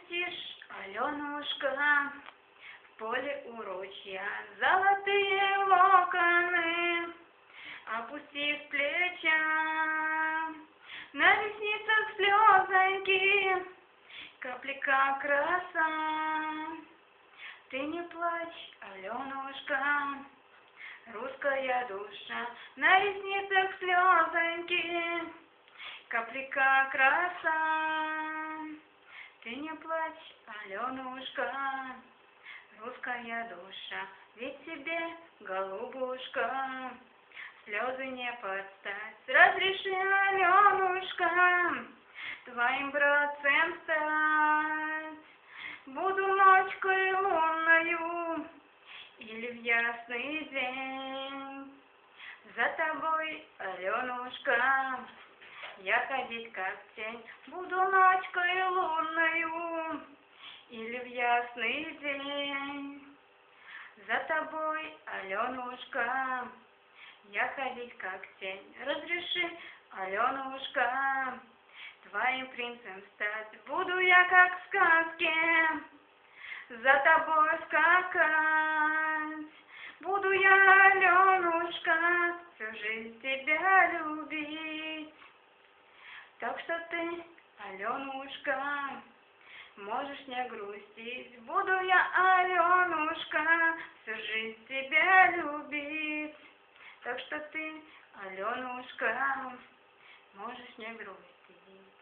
Опустишь, Аленушка, в поле у ручья золотые локоны, опусти с плеча, на ресницах слезоньки, капли как роса. Ты не плачь, Аленушка, русская душа, на ресницах слезоньки, капли как роса. Ты не плачь, Аленушка, русская душа, ведь тебе, голубушка, слезы не подстать. Разреши, Аленушка, твоим братцем стать. Буду ночкой лунною или в ясный день. За тобой, Аленушка, я ходить как тень. Буду ночкой лунною или в ясный день. За тобой, Аленушка, я ходить как тень. Разреши, Аленушка, твоим принцем стать. Буду я как в сказке за тобой скакать. Буду я, Аленушка, всю жизнь тебя любить. Так что ты, Аленушка, можешь не грустить. Буду я, Аленушка, всю жизнь тебя любить. Так что ты, Аленушка, можешь не грустить.